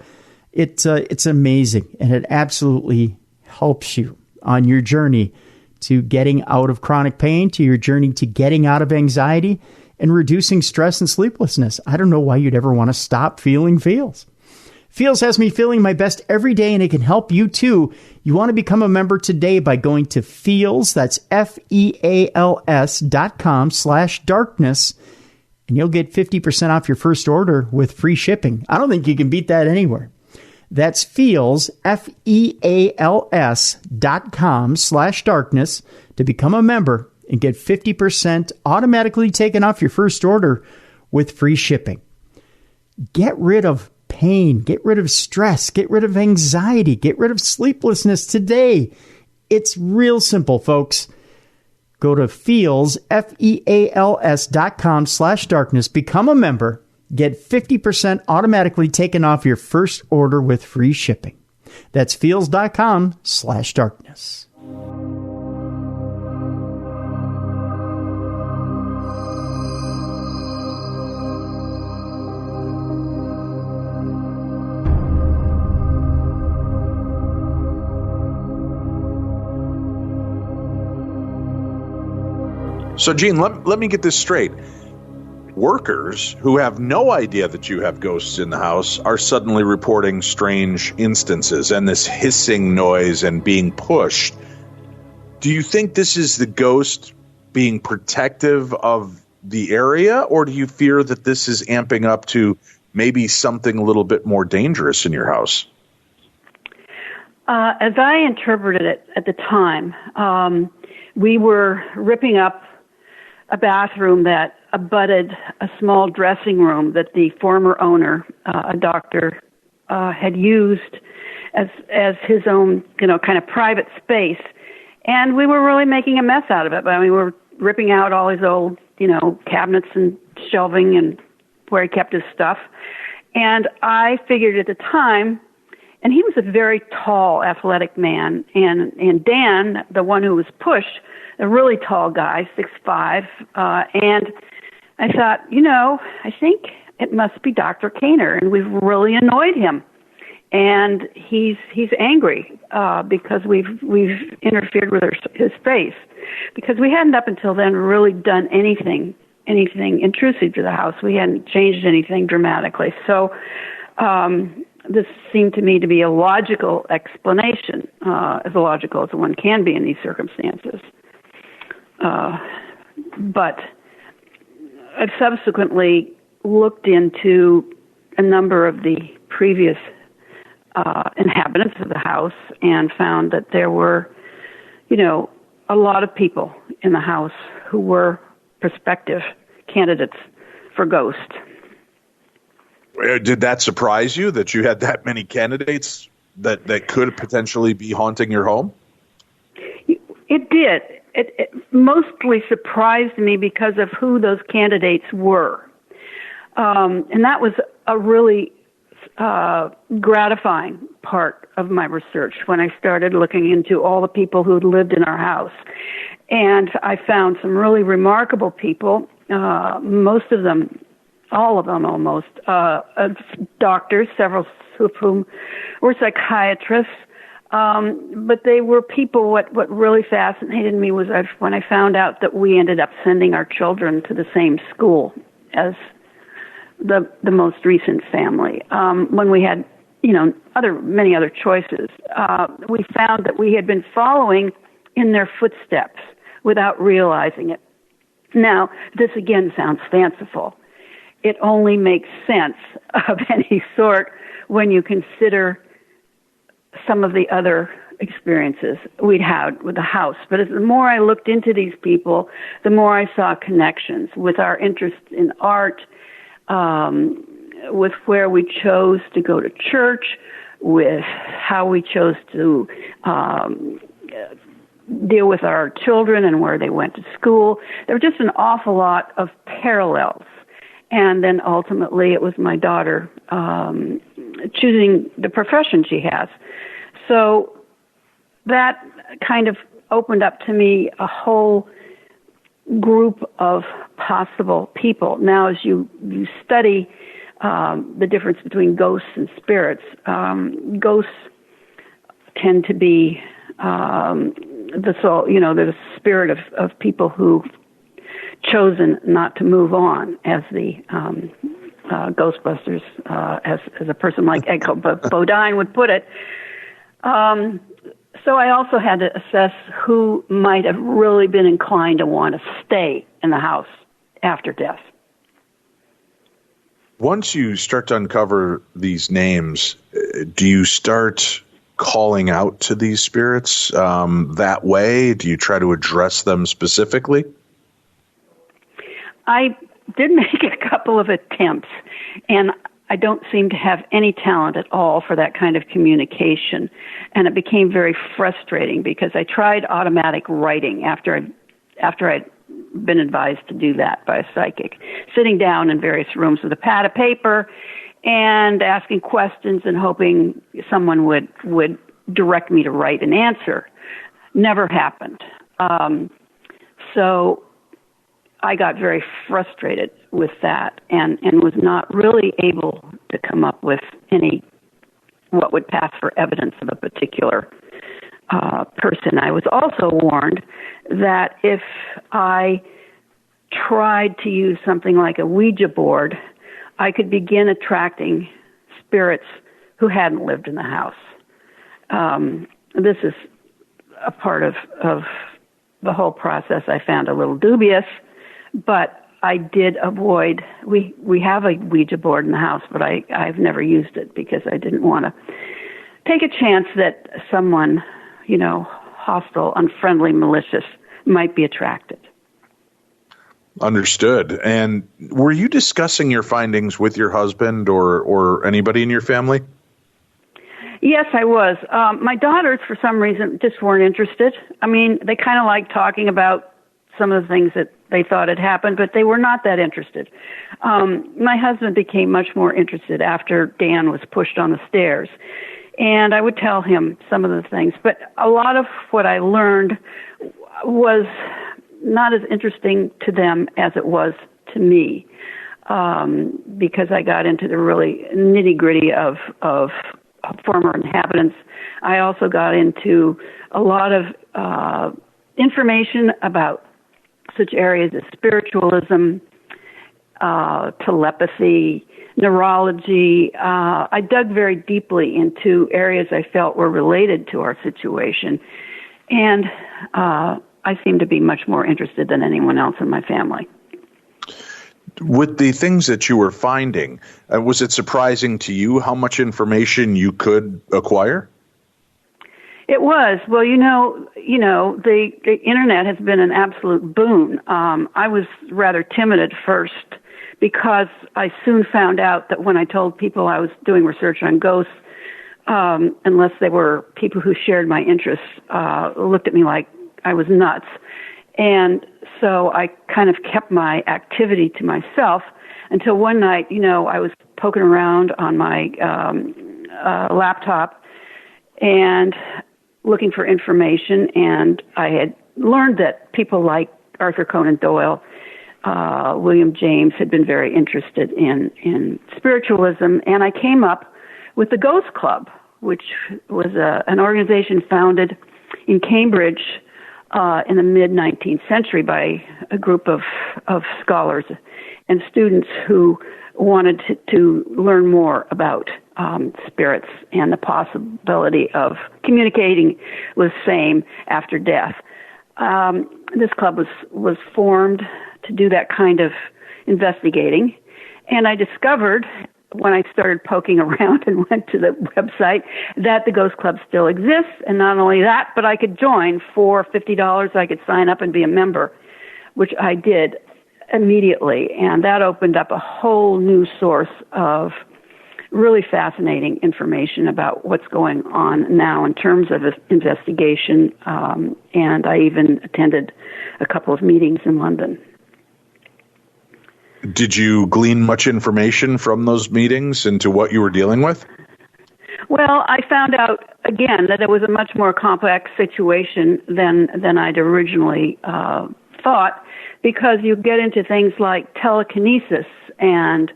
It's amazing, and it absolutely helps you on your journey to getting out of chronic pain, to your journey to getting out of anxiety, and reducing stress and sleeplessness. I don't know why you'd ever want to stop feeling Feels. Feels has me feeling my best every day, and it can help you too. You want to become a member today by going to Feels, that's FEALS.com/darkness, and you'll get 50% off your first order with free shipping. I don't think you can beat that anywhere. That's Feals, FEALS.com/darkness to become a member and get 50% automatically taken off your first order with free shipping. Get rid of pain, get rid of stress, get rid of anxiety, get rid of sleeplessness today. It's real simple, folks. Go to Feals, FEALS.com/darkness, become a member, Get 50% automatically taken off your first order with free shipping. That's feals.com/darkness. So, Jeanne, let me get this straight. Workers who have no idea that you have ghosts in the house are suddenly reporting strange instances and this hissing noise and being pushed. Do you think this is the ghost being protective of the area, or do you fear that this is amping up to maybe something a little bit more dangerous in your house? As I interpreted it at the time, we were ripping up a bathroom that abutted a small dressing room that the former owner, a doctor, had used as his own, kind of private space. And we were really making a mess out of it. I mean, we were ripping out all his old, cabinets and shelving and where he kept his stuff. And I figured at the time, and he was a very tall, athletic man, and Dan, the one who was pushed, a really tall guy, 6'5", and I thought, I think it must be Dr. Kaner, and we've really annoyed him, and he's angry because we've interfered with his space, because we hadn't up until then really done anything intrusive to the house. We hadn't changed anything dramatically, so this seemed to me to be a logical explanation, as logical as one can be in these circumstances. But I've subsequently looked into a number of the previous inhabitants of the house and found that there were, a lot of people in the house who were prospective candidates for ghosts. Did that surprise you that you had that many candidates that could potentially be haunting your home? It did. It mostly surprised me because of who those candidates were. And that was a really gratifying part of my research when I started looking into all the people who had lived in our house. And I found some really remarkable people, most of them, all of them almost, doctors, several of whom were psychiatrists. But they were people, what really fascinated me was when I found out that we ended up sending our children to the same school as the most recent family. When we had, many other choices, we found that we had been following in their footsteps without realizing it. Now, this again sounds fanciful. It only makes sense of any sort when you consider some of the other experiences we'd had with the house. But the more I looked into these people, the more I saw connections with our interest in art, with where we chose to go to church, with how we chose to deal with our children and where they went to school. There were just an awful lot of parallels. And then ultimately it was my daughter choosing the profession she has. So that kind of opened up to me a whole group of possible people. Now, as you study the difference between ghosts and spirits, ghosts tend to be the soul, the spirit of people who've chosen not to move on, as the Ghostbusters, as a person like Echo Bodine would put it. So I also had to assess who might have really been inclined to want to stay in the house after death. Once you start to uncover these names, do you start calling out to these spirits that way? Do you try to address them specifically? I did make a couple of attempts, and I don't seem to have any talent at all for that kind of communication. And it became very frustrating because I tried automatic writing after I'd been advised to do that by a psychic, sitting down in various rooms with a pad of paper and asking questions and hoping someone would direct me to write an answer. Never happened. So I got very frustrated with that and was not really able to come up with any what would pass for evidence of a particular person. I was also warned that if I tried to use something like a Ouija board, I could begin attracting spirits who hadn't lived in the house. This is a part of the whole process I found a little dubious, but I did avoid, we have a Ouija board in the house, but I've never used it because I didn't want to take a chance that someone, hostile, unfriendly, malicious might be attracted. Understood. And were you discussing your findings with your husband or anybody in your family? Yes, I was. My daughters, for some reason, just weren't interested. I mean, they kind of liked talking about some of the things that they thought had happened, but they were not that interested. My husband became much more interested after Dan was pushed on the stairs. And I would tell him some of the things. But a lot of what I learned was not as interesting to them as it was to me, because I got into the really nitty-gritty of former inhabitants. I also got into a lot of information about such areas as spiritualism, telepathy, neurology. I dug very deeply into areas I felt were related to our situation, and I seemed to be much more interested than anyone else in my family. With the things that you were finding, was it surprising to you how much information you could acquire? It was. Well, the internet has been an absolute boon. I was rather timid at first because I soon found out that when I told people I was doing research on ghosts, unless they were people who shared my interests, looked at me like I was nuts. And so I kind of kept my activity to myself until one night, I was poking around on my laptop and looking for information, and I had learned that people like Arthur Conan Doyle, William James had been very interested in spiritualism, and I came up with the Ghost Club, which was an organization founded in Cambridge in the mid-19th century by a group of scholars and students who wanted to learn more about spirits and the possibility of communicating with same after death. This club was formed to do that kind of investigating, and I discovered when I started poking around and went to the website that the Ghost Club still exists, and not only that, but I could join for $50. I could sign up and be a member, which I did immediately, and that opened up a whole new source of really fascinating information about what's going on now in terms of investigation, and I even attended a couple of meetings in London. Did you glean much information from those meetings into what you were dealing with? Well, I found out, again, that it was a much more complex situation than I'd originally thought, because you get into things like telekinesis and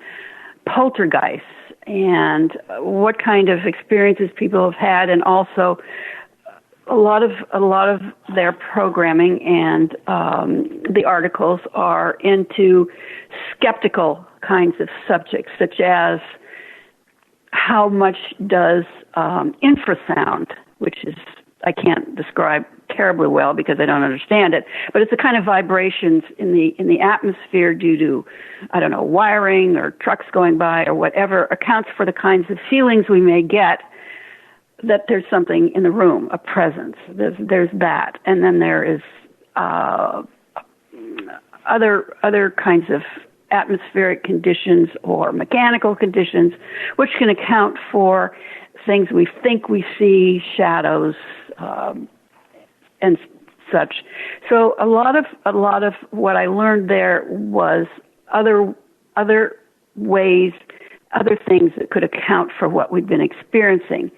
poltergeists and what kind of experiences people have had, and also a lot of their programming and the articles are into skeptical kinds of subjects, such as how much does infrasound, which is, I can't describe terribly well because I don't understand it, but it's the kind of vibrations in the atmosphere due to, I don't know, wiring or trucks going by or whatever, accounts for the kinds of feelings we may get that there's something in the room, a presence. There's that, and then there is other kinds of atmospheric conditions or mechanical conditions, which can account for things we think we see, shadows, and such. So a lot of what I learned there was other ways, other things that could account for what we'd been experiencing.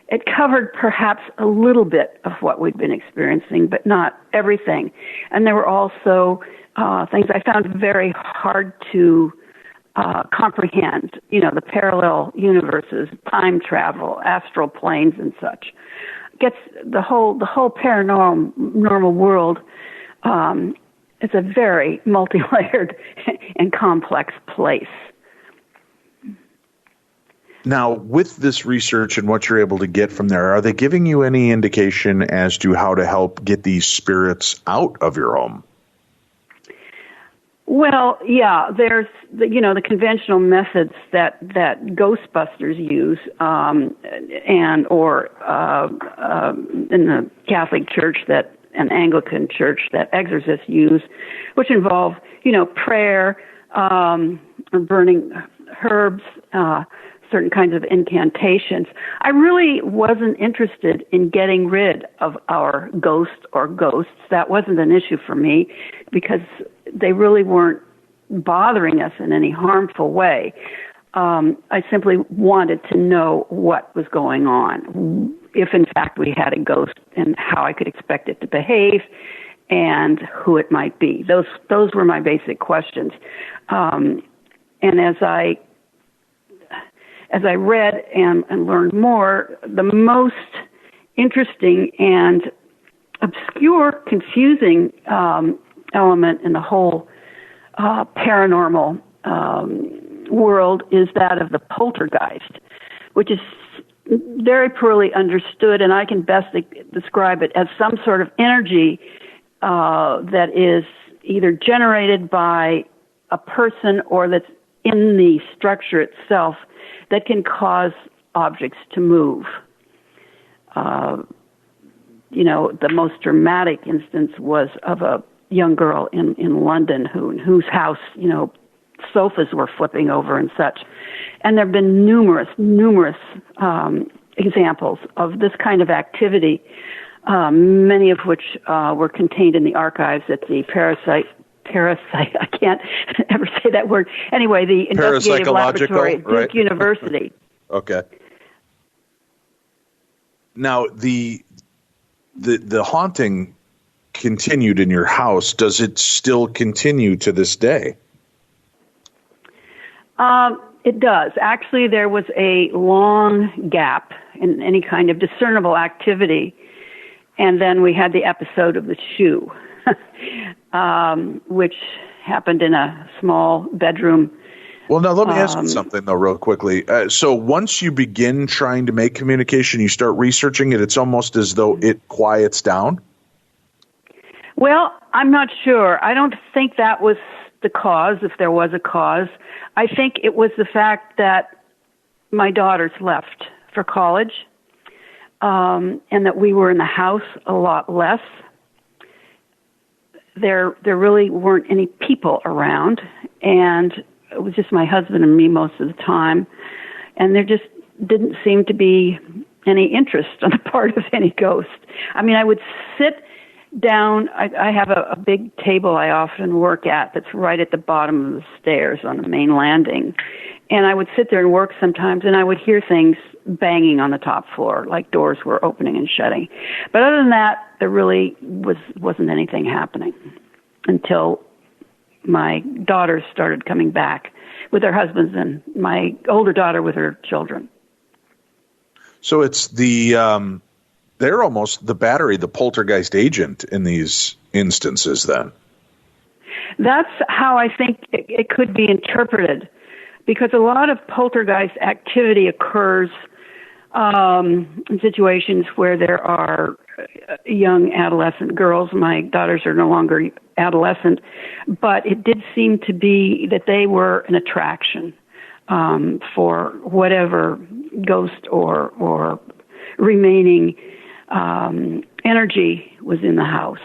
It covered perhaps a little bit of what we'd been experiencing, but not everything. And there were also things I found very hard to comprehend, the parallel universes, time travel, astral planes and such. Gets the whole paranormal world. It's a very multi-layered and complex place. Now, with this research and what you're able to get from there, are they giving you any indication as to how to help get these spirits out of your home? Well, yeah, there's the conventional methods that Ghostbusters use, and or in the Catholic Church and Anglican Church that exorcists use, which involve prayer, burning herbs, certain kinds of incantations. I really wasn't interested in getting rid of our ghost or ghosts. That wasn't an issue for me because they really weren't bothering us in any harmful way. I simply wanted to know what was going on, if in fact we had a ghost, and how I could expect it to behave and who it might be. Those were my basic questions. And as I read and learned more, the most interesting and obscure, confusing element in the whole paranormal world is that of the poltergeist, which is very poorly understood, and I can best describe it as some sort of energy that is either generated by a person or that's in the structure itself that can cause objects to move. The most dramatic instance was of a young girl in London whose house, sofas were flipping over and such. And there have been numerous examples of this kind of activity, many of which were contained in the archives at the Parasite, I can't ever say that word. Anyway, the investigative laboratory at Duke University. Okay. Now, the haunting continued in your house. Does it still continue to this day? It does. Actually, there was a long gap in any kind of discernible activity, and then we had the episode of the shoe. Which happened in a small bedroom. Well, now let me ask you something, though, real quickly. So once you begin trying to make communication, you start researching it, it's almost as though it quiets down? Well, I'm not sure. I don't think that was the cause, if there was a cause. I think it was the fact that my daughters left for college, and that we were in the house a lot less. There really weren't any people around, and it was just my husband and me most of the time, and there just didn't seem to be any interest on the part of any ghost. I mean, I would sit down. I have a big table I often work at that's right at the bottom of the stairs on the main landing, and I would sit there and work sometimes, and I would hear things banging on the top floor, like doors were opening and shutting. But other than that, there really wasn't anything happening until my daughters started coming back with their husbands and my older daughter with her children. So it's they're almost the battery, the poltergeist agent in these instances then. That's how I think it could be interpreted, because a lot of poltergeist activity occurs in situations where there are young adolescent girls. My daughters are no longer adolescent, but it did seem to be that they were an attraction for whatever ghost or remaining energy was in the house.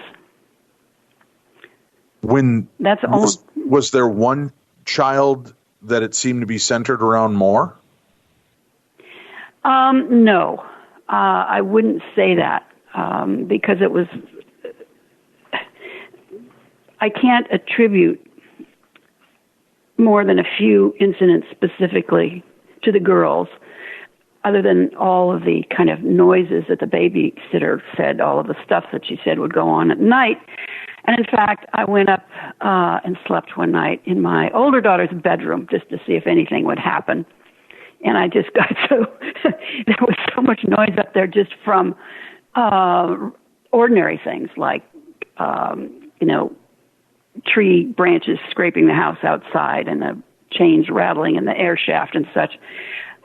Was there one child that it seemed to be centered around more? No, I wouldn't say that, because it was I can't attribute more than a few incidents specifically to the girls, other than all of the kind of noises that the babysitter said, all of the stuff that she said would go on at night. And in fact, I went up and slept one night in my older daughter's bedroom just to see if anything would happen. And I just got there was so much noise up there just from ordinary things like, tree branches scraping the house outside and the chains rattling in the air shaft and such.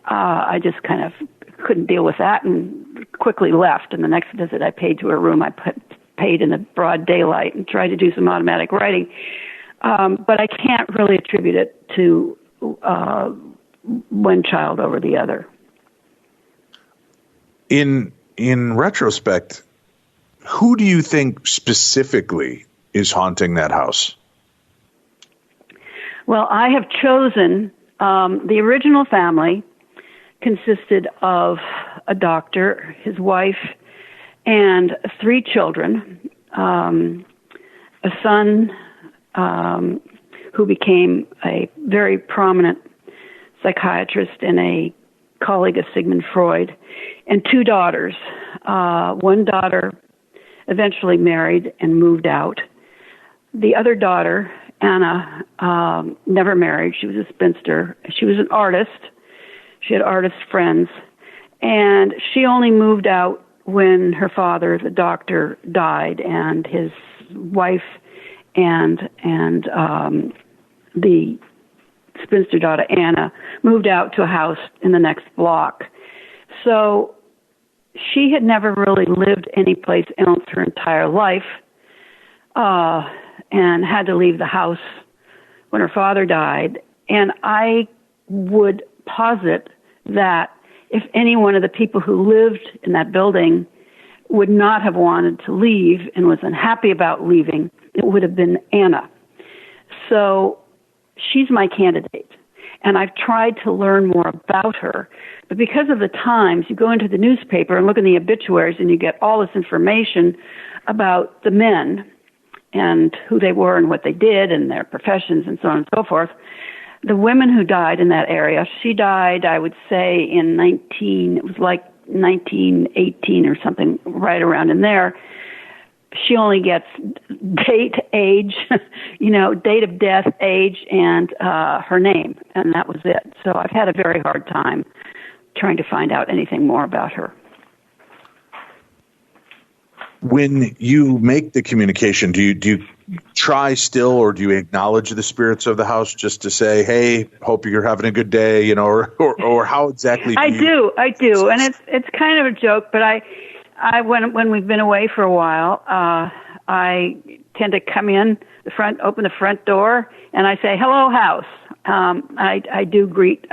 I just kind of couldn't deal with that and quickly left. And the next visit I paid to her room, I paid in the broad daylight and tried to do some automatic writing. But I can't really attribute it to one child over the other. In retrospect, who do you think specifically is haunting that house? Well, I have chosen the original family consisted of a doctor, his wife, and 3 children, a son who became a very prominent psychiatrist and a colleague of Sigmund Freud, and 2 daughters. One daughter eventually married and moved out. The other daughter, Anna, never married. She was a spinster. She was an artist. She had artist friends. And she only moved out when her father, the doctor, died, and his wife and the spinster daughter, Anna, moved out to a house in the next block. So she had never really lived anyplace else her entire life, and had to leave the house when her father died. And I would posit that if any one of the people who lived in that building would not have wanted to leave and was unhappy about leaving, it would have been Anna. So she's my candidate. And I've tried to learn more about her. But because of the times, you go into the newspaper and look in the obituaries and you get all this information about the men and who they were and what they did and their professions and so on and so forth. The women who died in that area, she died, I would say, in 1918 or something, right around in there. She only gets date, age, date of death, age, and her name, and that was it. So I've had a very hard time trying to find out anything more about her. When you make the communication, do you try still, or do you acknowledge the spirits of the house just to say, "Hey, hope you're having a good day," or how exactly? I do, and it's kind of a joke, but I when we've been away for a while, I tend to come in the front, open the front door, and I say, "Hello, house." I do greet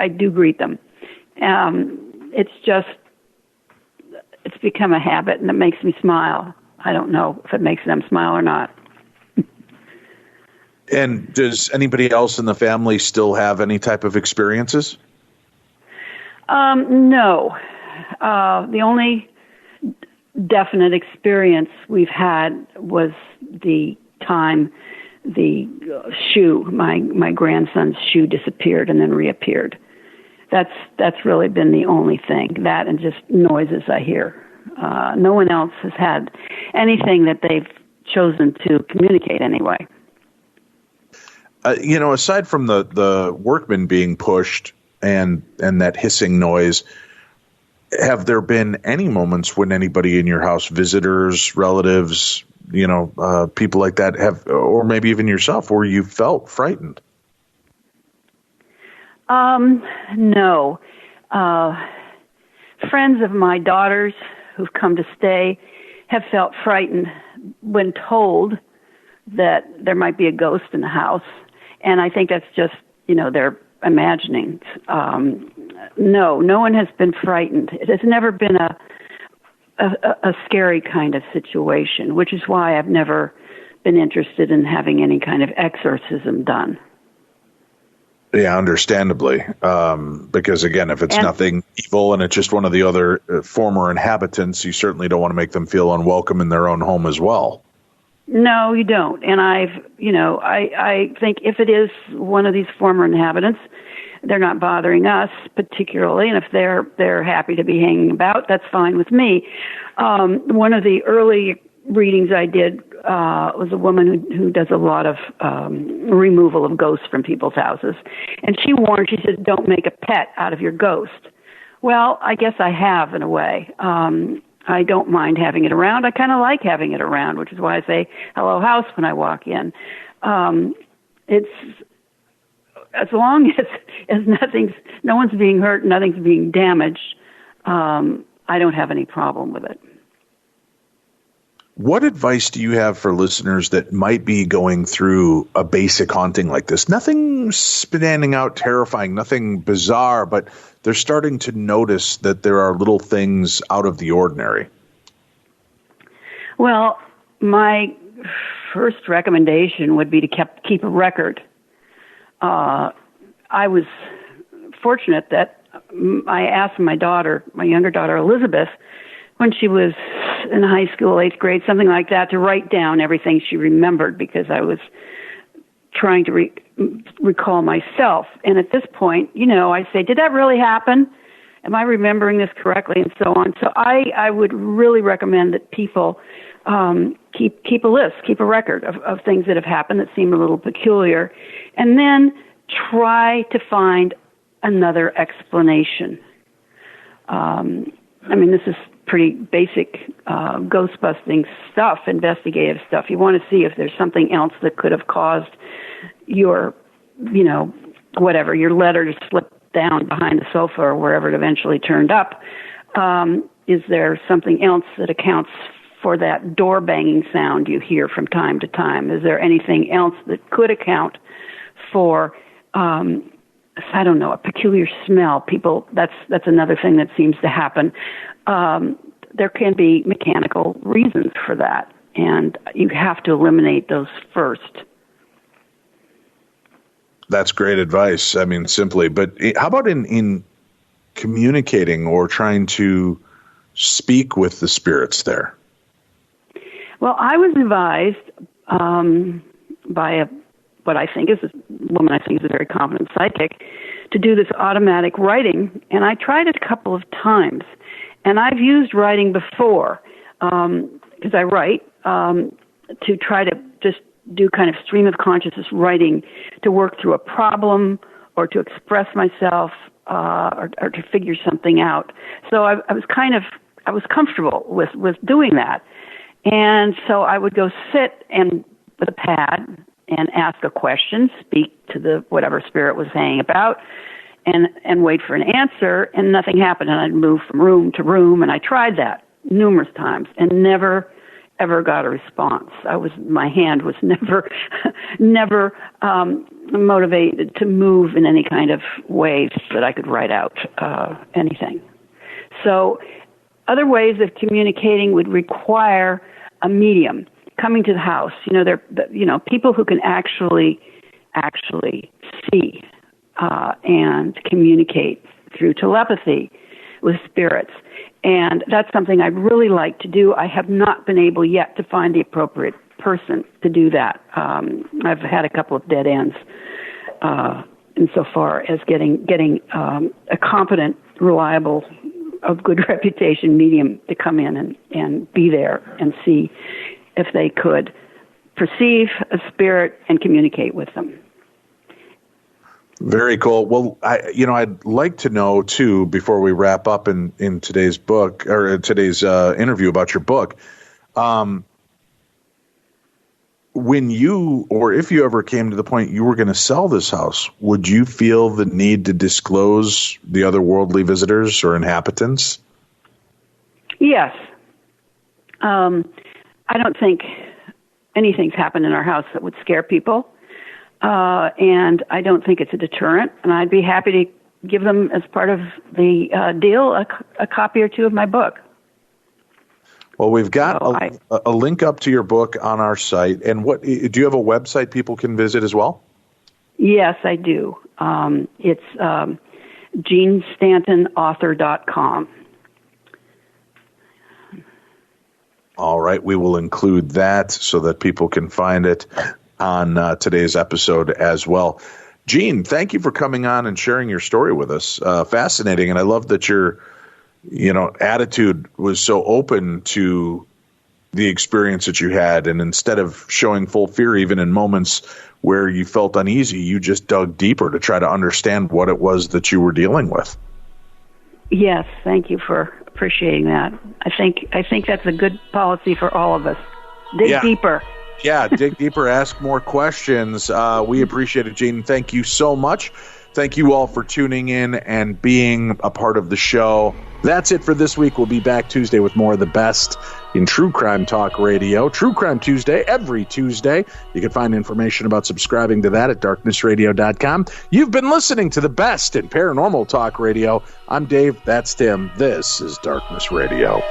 them. It's become a habit, and it makes me smile. I don't know if it makes them smile or not. And does anybody else in the family still have any type of experiences? No. The only definite experience we've had was the time the shoe, my grandson's shoe disappeared and then reappeared. That's really been the only thing. That and just noises I hear. No one else has had anything that they've chosen to communicate anyway. Aside from the workman being pushed and that hissing noise, have there been any moments when anybody in your house, visitors, relatives, people like that or maybe even yourself, where you felt frightened? No. Friends of my daughters who've come to stay have felt frightened when told that there might be a ghost in the house. And I think that's just, their imaginings. No one has been frightened. It has never been a scary kind of situation, which is why I've never been interested in having any kind of exorcism done. Yeah, understandably. Because, again, if it's nothing evil and it's just one of the other former inhabitants, you certainly don't want to make them feel unwelcome in their own home as well. No, you don't. And I think if it is one of these former inhabitants, they're not bothering us particularly, and if they're happy to be hanging about, that's fine with me. One of the early readings I did was a woman who does a lot of removal of ghosts from people's houses, and she said, don't make a pet out of your ghost. Well, I guess I have in a way. I don't mind having it around. I kind of like having it around, which is why I say hello house when I walk in. It's as long as no one's being hurt, nothing's being damaged, I don't have any problem with it. What advice do you have for listeners that might be going through a basic haunting like this? Nothing standing out terrifying, nothing bizarre, but they're starting to notice that there are little things out of the ordinary. Well, my first recommendation would be to keep a record. I was fortunate that I asked my younger daughter, Elizabeth, when she was in high school, 8th grade, something like that, to write down everything she remembered because I was trying to recall myself. And at this point, I say, did that really happen? Am I remembering this correctly? And so on. So I would really recommend that people keep a list, keep a record of things that have happened that seem a little peculiar, and then try to find another explanation. This is pretty basic ghost-busting stuff, investigative stuff. You want to see if there's something else that could have caused your, your letter to slip down behind the sofa or wherever it eventually turned up. Is there something else that accounts for that door banging sound you hear from time to time? Is there anything else that could account for, a peculiar smell? That's another thing that seems to happen. There can be mechanical reasons for that, and you have to eliminate those first. That's great advice. Simply. But how about in communicating or trying to speak with the spirits there? Well, I was advised by what I think is a woman I think is a very competent psychic to do this automatic writing, and I tried it a couple of times. And I've used writing before, because I write, to try to just do kind of stream of consciousness writing to work through a problem or to express myself or to figure something out. So I was comfortable with doing that. And so I would go sit with a pad and ask a question, speak to the whatever spirit was saying about, and wait for an answer, and nothing happened. And I'd move from room to room, and I tried that numerous times and never, ever got a response. My hand was never motivated to move in any kind of way that I could write out anything. So other ways of communicating would require a medium coming to the house. People who can actually see and communicate through telepathy with spirits. And that's something I'd really like to do. I have not been able yet to find the appropriate person to do that. I've had a couple of dead ends insofar as getting a competent, reliable, of good reputation medium to come in and be there and see if they could perceive a spirit and communicate with them. Very cool. Well, I'd like to know too, before we wrap up in today's book or today's interview about your book, when you, or if you ever came to the point you were going to sell this house, would you feel the need to disclose the otherworldly visitors or inhabitants? Yes. I don't think anything's happened in our house that would scare people. And I don't think it's a deterrent, and I'd be happy to give them, as part of the deal, a copy or two of my book. Well, we've got a link up to your book on our site. And do you have a website people can visit as well? Yes, I do. It's JeanneStantonAuthor.com. All right, we will include that so that people can find it on today's episode as well. Jeanne, thank you for coming on and sharing your story with us. Fascinating, and I love that your attitude was so open to the experience that you had, and instead of showing full fear even in moments where you felt uneasy, you just dug deeper to try to understand what it was that you were dealing with. Yes, thank you for appreciating that. I think that's a good policy for all of us. Dig deeper. Yeah, dig deeper, ask more questions. We appreciate it, Jeanne. Thank you so much. Thank you all for tuning in and being a part of the show. That's it for this week. We'll be back Tuesday with more of the best in True Crime Talk Radio. True Crime Tuesday, every Tuesday. You can find information about subscribing to that at darknessradio.com. You've been listening to the best in paranormal talk radio. I'm Dave. That's Tim. This is Darkness Radio.